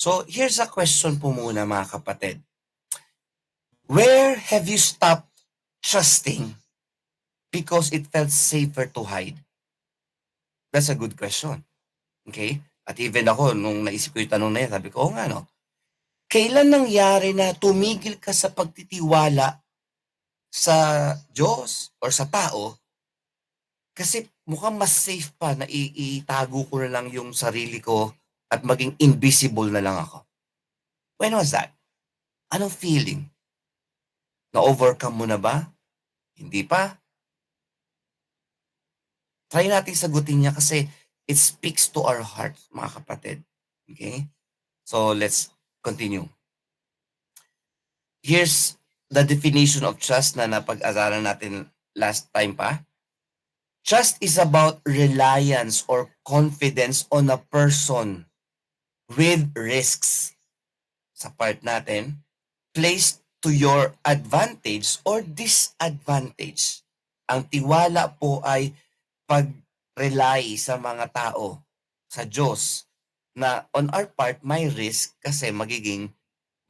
So, here's a question po muna mga kapatid. Where have you stopped trusting because it felt safer to hide? That's a good question. Okay? At even ako, nung naisip ko yung tanong na yan, sabi ko, nga no, kailan nangyari na tumigil ka sa pagtitiwala sa Diyos or sa tao kasi mukhang mas safe pa na itago ko na lang yung sarili ko at maging invisible na lang ako. When was that? Anong feeling? Na-overcome mo na ba? Hindi pa? Try natin sagutin niya kasi it speaks to our heart, mga kapatid. Okay? So, let's continue. Here's the definition of trust na napag-aralan natin last time pa. Trust is about reliance or confidence on a person with risks sa part natin placed to your advantage or disadvantage. Ang tiwala po ay pag-rely sa mga tao, sa Diyos, na on our part may risk kasi magiging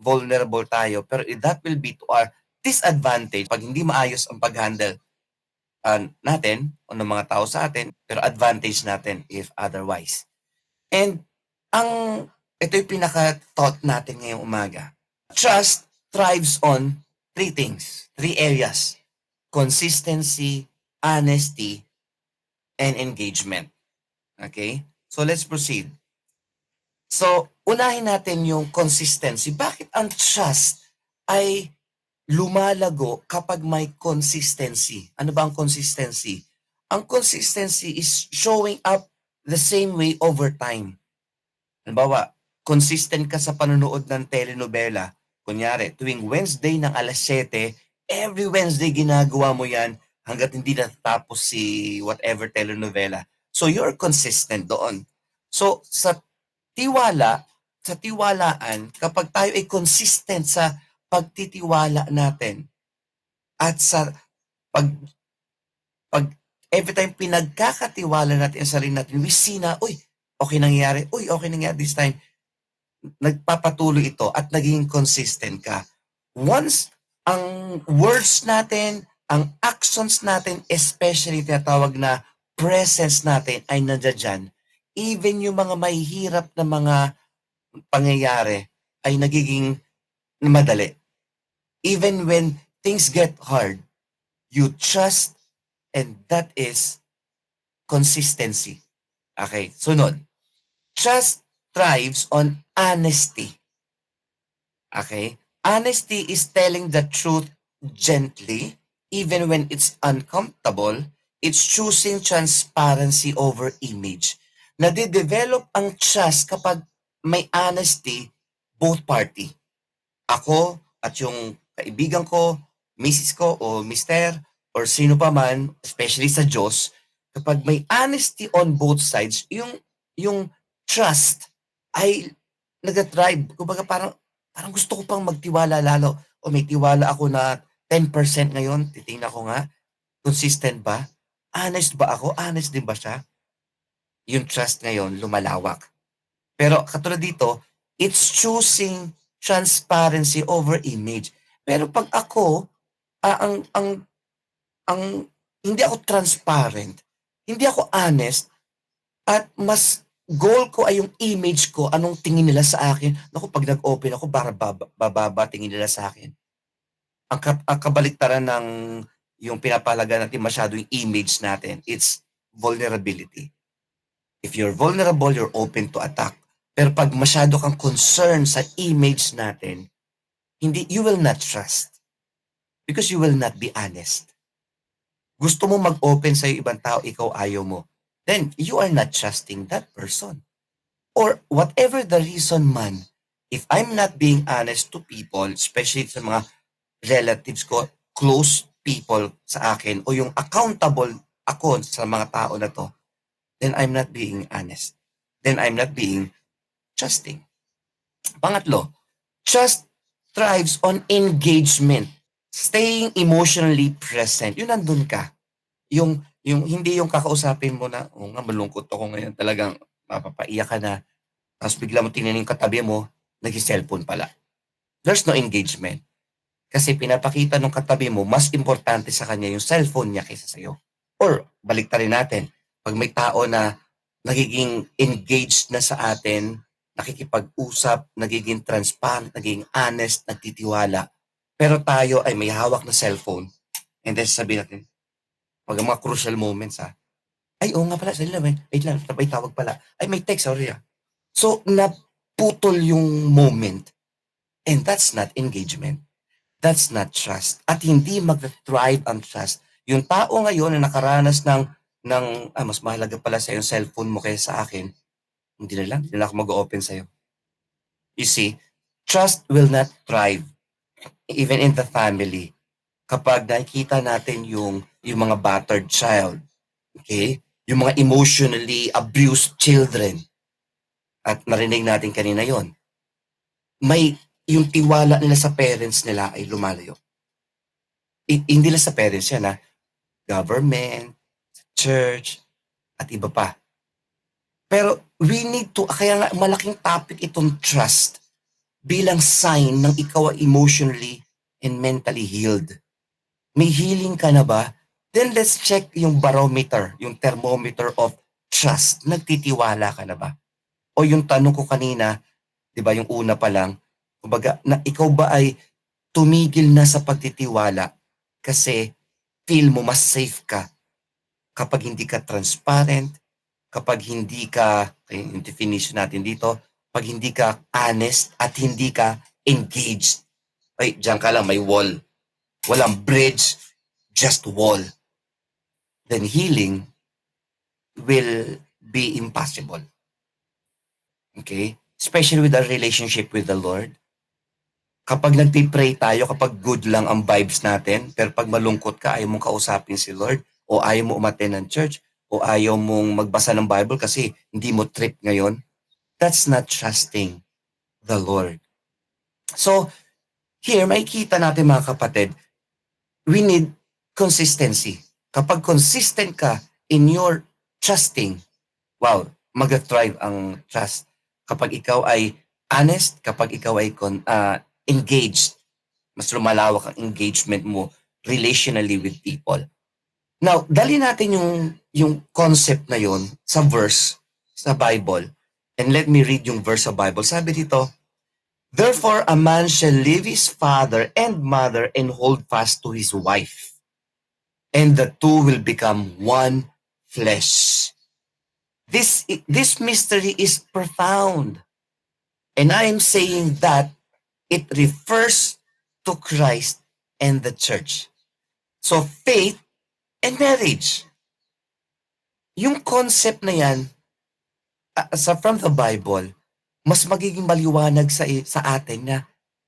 vulnerable tayo, pero that will be to our disadvantage pag hindi maayos ang pag-handle natin o ng mga tao sa atin, pero advantage natin if otherwise. And ito yung pinaka-thought natin ngayong umaga. Trust thrives on three areas: consistency, honesty, and engagement. Okay? So let's proceed. So, unahin natin yung consistency. Bakit ang trust ay lumalago kapag may consistency? Ano ba ang consistency? Ang consistency is showing up the same way over time. Halimbawa, consistent ka sa panonood ng telenovela. Kunyari, tuwing Wednesday ng 7:00, every Wednesday ginagawa mo yan hanggat hindi natatapos si whatever telenovela. So, you're consistent doon. So, sa tiwalaan, kapag tayo ay consistent sa pagtitiwala natin at sa pag every time pinagkakatiwala natin ang sarili natin, we see na, okay nangyari this time, nagpapatuloy ito at naging consistent ka. Once ang words natin, ang actions natin, especially tinatawag na presence natin ay nandiyan, even yung mga mahihirap na mga pangyayari ay nagiging madali. Even when things get hard, you trust, and that is consistency. Okay, sunod. Trust thrives on honesty. Okay? Honesty is telling the truth gently, even when it's uncomfortable. It's choosing transparency over image. Nade-develop ang trust kapag may honesty, both party. Ako at yung kaibigan ko, misis ko o mister, or sino pa man, especially sa Diyos, kapag may honesty on both sides, yung trust ay nag-thrive. Kumbaga parang gusto ko pang magtiwala lalo. O may tiwala ako na 10% ngayon, titingnan ko nga, consistent ba? Honest ba ako? Honest din ba siya? Yung trust ngayon, lumalawak. Pero katulad dito, it's choosing transparency over image. Pero pag ako, ang hindi ako transparent, hindi ako honest, at mas goal ko ay yung image ko, anong tingin nila sa akin. Naku, pag nag-open ako, bababa tingin nila sa akin. Ang kabaliktaran ng yung pinapalaga natin masyado yung image natin, it's vulnerability. If you're vulnerable, you're open to attack. Pero pag masyado kang concerned sa image natin, you will not trust. Because you will not be honest. Gusto mo mag-open sa ibang tao, ikaw ayaw mo. Then, you are not trusting that person. Or whatever the reason man, if I'm not being honest to people, especially sa mga relatives ko, close people sa akin, o yung accountable ako sa mga tao na to, then I'm not being honest. Then I'm not being trusting. Pangatlo, trust thrives on engagement. Staying emotionally present. Yung nandun ka. Yung hindi yung kakausapin mo na, nga malungkot ako ngayon, talagang mapapaiyak ka na. Tapos bigla mo tingnan yung katabi mo, nag-cellphone pala. There's no engagement. Kasi pinapakita ng katabi mo, mas importante sa kanya yung cellphone niya kaysa sa'yo. Or, baliktarin natin, pag may tao na nagiging engaged na sa atin, nakikipag-usap, nagiging transparent, nagiging honest, nagtitiwala, pero tayo ay may hawak na cellphone, and then sabihin natin, pag ang mga crucial moments ay oo nga pala, sorry lang, wait lang, may tawag pala, ay may text, sorry. So, naputol yung moment, and that's not engagement. That's not trust. At hindi mag-thrive ang trust. Yung tao ngayon na nakaranas ng mas mahalaga pala sa yung cellphone mo kaysa sa akin, hindi na ako mag-open sa'yo. You see, trust will not thrive even in the family kapag nakikita natin yung mga battered child, okay? Yung mga emotionally abused children, at narinig natin kanina yon, may yung tiwala nila sa parents nila ay lumalayo. Hindi lang sa parents yan, government, church, at iba pa. Pero we need to, kaya nga malaking topic itong trust bilang sign ng ikaw ay emotionally and mentally healed. May healing ka na ba? Then let's check yung barometer, yung thermometer of trust. Nagtitiwala ka na ba? O yung tanong ko kanina, di ba yung una pa lang, kumbaga, na ikaw ba ay tumigil na sa pagtitiwala kasi feel mo mas safe ka kapag hindi ka transparent, kapag hindi ka, yung definition natin dito, pag hindi ka honest at hindi ka engaged. Ay, diyan ka lang, may wall. Walang bridge, just wall. Then healing will be impossible. Okay? Especially with our relationship with the Lord. Kapag nagpipray tayo, kapag good lang ang vibes natin, pero pag malungkot ka, ayaw mong kausapin si Lord, o ayaw mo umattend ng church, o ayaw mong magbasa ng Bible kasi hindi mo trip ngayon, that's not trusting the Lord. So, here, makikita natin mga kapatid, we need consistency. Kapag consistent ka in your trusting, wow, mag-thrive ang trust. Kapag ikaw ay honest, kapag ikaw ay engaged, mas lumalawak ang engagement mo relationally with people. Now, dali natin yung concept na yon sa verse sa Bible. And let me read yung verse sa Bible. Sabi dito, therefore a man shall leave his father and mother and hold fast to his wife, and the two will become one flesh. This mystery is profound. And I am saying that it refers to Christ and the church. So faith and marriage. Yung concept na yan, from the Bible, mas magiging maliwanag sa atin na,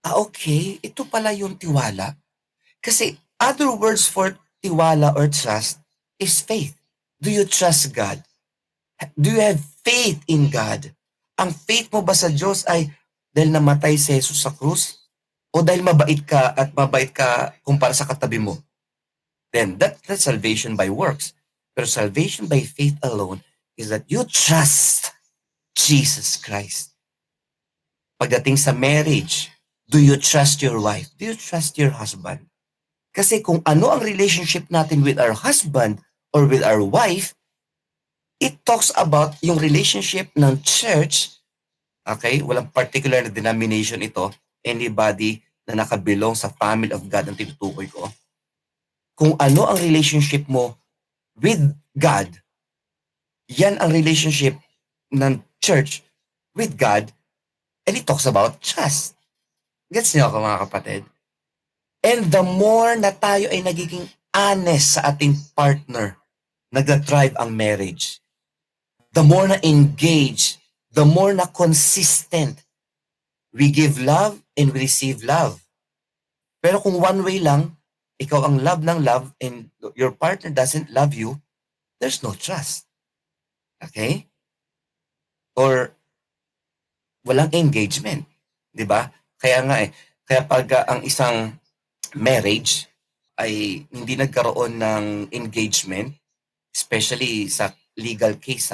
okay, ito pala yung tiwala. Kasi other words for tiwala or trust is faith. Do you trust God? Do you have faith in God? Ang faith mo ba sa Diyos ay dahil namatay si Jesus sa krus? O dahil mabait ka kumpara sa katabi mo? Then that's salvation by works. Pero salvation by faith alone is that you trust Jesus Christ. Pagdating sa marriage, do you trust your wife? Do you trust your husband? Kasi kung ano ang relationship natin with our husband or with our wife, it talks about yung relationship ng church. Okay? Walang particular na denomination ito. Anybody na nakabilong sa family of God ang tinutukoy ko. Kung ano ang relationship mo with God, yan ang relationship ng church with God, and it talks about trust. Gets niyo ako mga kapatid? And the more na tayo ay nagiging honest sa ating partner, nag-thrive ang marriage. The more na engage, the more na consistent. We give love and we receive love. Pero kung one way lang, ikaw ang love ng love and your partner doesn't love you, there's no trust. Okay? Or walang engagement. Di ba? Kaya nga kaya pag ang isang marriage ay hindi nagkaroon ng engagement, especially sa legal case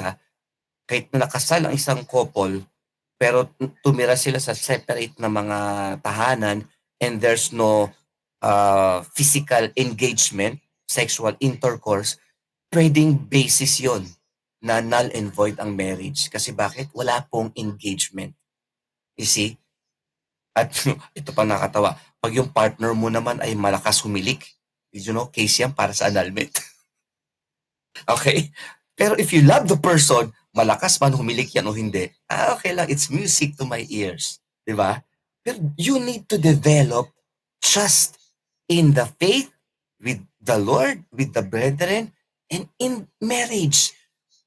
kahit na nakasal ang isang couple, pero tumira sila sa separate na mga tahanan and there's no physical engagement, sexual intercourse, pwedeng basis yon na null and void ang marriage. Kasi bakit? Wala pong engagement. You see? At ito pa nakatawa, pag yung partner mo naman ay malakas humilik, did you know, case yan para sa annulment. Okay? Pero if you love the person, malakas man humilik yan o hindi, okay lang, it's music to my ears. Di ba? Pero you need to develop trust in the faith, with the Lord, with the brethren, and in marriage.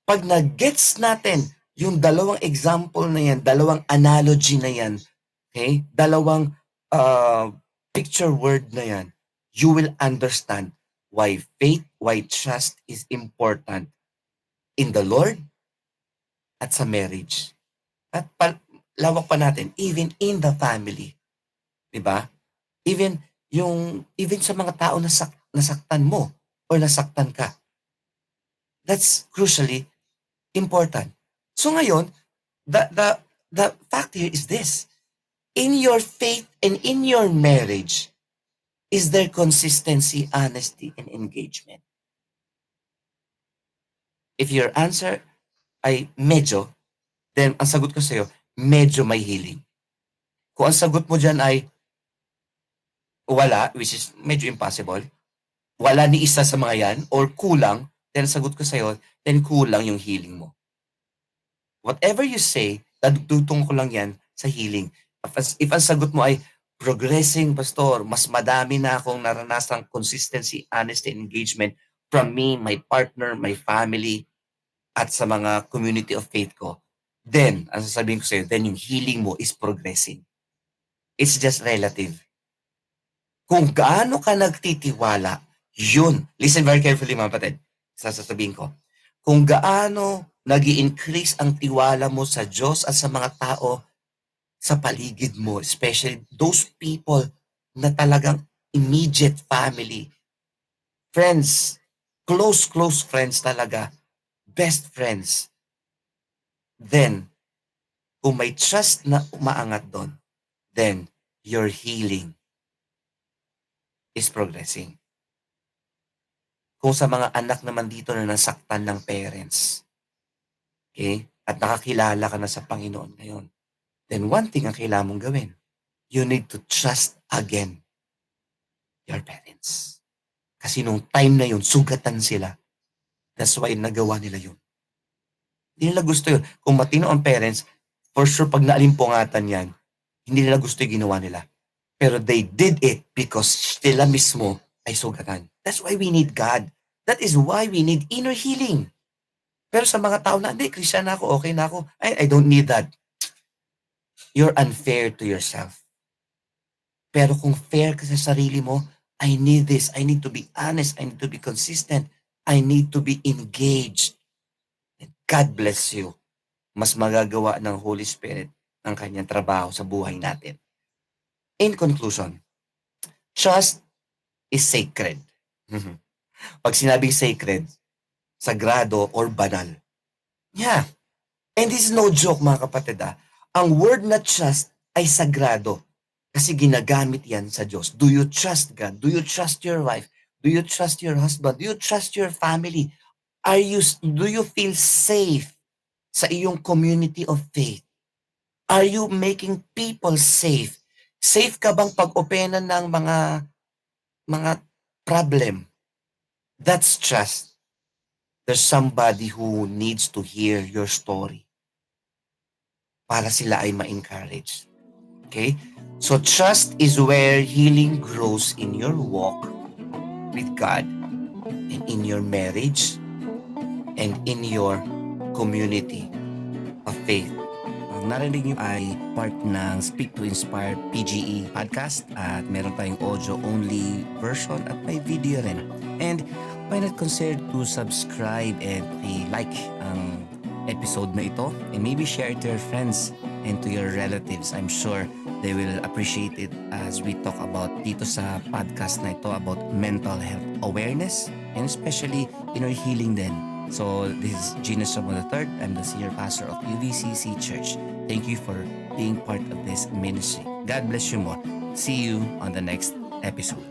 Pag nag-gets natin yung dalawang example na yan, dalawang analogy na yan, okay, dalawang picture word na yan, you will understand why faith, why trust is important in the Lord at sa marriage. At lawak pa natin, even in the family. Diba? Even sa mga tao na nasaktan mo or nasaktan ka. That's crucially important. So ngayon, the fact here is this. In your faith and in your marriage, is there consistency, honesty, and engagement? If your answer ay medyo, then ang sagot ko sa'yo, medyo may healing. Kung ang sagot mo dyan ay wala, which is medyo impossible, wala ni isa sa mga yan, or kulang, then sagot ko sa'yo, then kulang yung healing mo. Whatever you say, dadugtong ko lang yan sa healing. If ang sagot mo ay progressing, Pastor, mas madami na akong naranasang consistency, honesty, and engagement from me, my partner, my family, at sa mga community of faith ko, then, ang sasabihin ko sa'yo, then yung healing mo is progressing. It's just relative. Kung gaano ka nagtitiwala, yun. Listen very carefully, mga kapatid. Sasabihin ko. Kung gaano nag-i-increase ang tiwala mo sa Diyos at sa mga tao sa paligid mo, especially those people na talagang immediate family, friends, close friends talaga, best friends, then, kung may trust na umaangat doon, then your healing is progressing. Kung sa mga anak naman dito na nasaktan ng parents, okay, at nakakilala ka na sa Panginoon ngayon, then one thing ang kailangan mong gawin, you need to trust again your parents. Kasi nung time na yun, sugatan sila. That's why nagawa nila yun. Hindi nila gusto yun. Kung matino ang parents, for sure pag naalimpungatan yan, hindi nila gusto yung ginawa nila. Pero they did it because sila mismo ay sugatan. That's why we need God. That is why we need inner healing. Pero sa mga tao na, hindi, Christian na ako, okay na ako. I don't need that. You're unfair to yourself. Pero kung fair ka sa sarili mo, I need this. I need to be honest. I need to be consistent. I need to be engaged. And God bless you. Mas magagawa ng Holy Spirit ang kanyang trabaho sa buhay natin. In conclusion, trust is sacred. Pag sinabing sacred, sagrado or banal. Yeah. And this is no joke, mga kapatid. Ang word na trust ay sagrado kasi ginagamit yan sa Diyos. Do you trust God? Do you trust your wife? Do you trust your husband? Do you trust your family? Do you feel safe sa iyong community of faith? Are you making people safe? Safe ka bang pag-openan ng mga problem? That's trust. There's somebody who needs to hear your story para sila ay ma-encourage. Okay? So trust is where healing grows in your walk with God and in your marriage and in your community of faith. Ang narinig niyo ay part ng Speak to Inspire PGE podcast at meron tayong audio-only version at may video rin. And why not consider to subscribe and like ang episode na ito and maybe share it to your friends and to your relatives. I'm sure they will appreciate it as we talk about dito sa podcast na ito about mental health awareness and especially inner healing din. So this is Gino Somo III. I'm the senior pastor of UVCC Church. Thank you for being part of this ministry. God bless you more. See you on the next episode.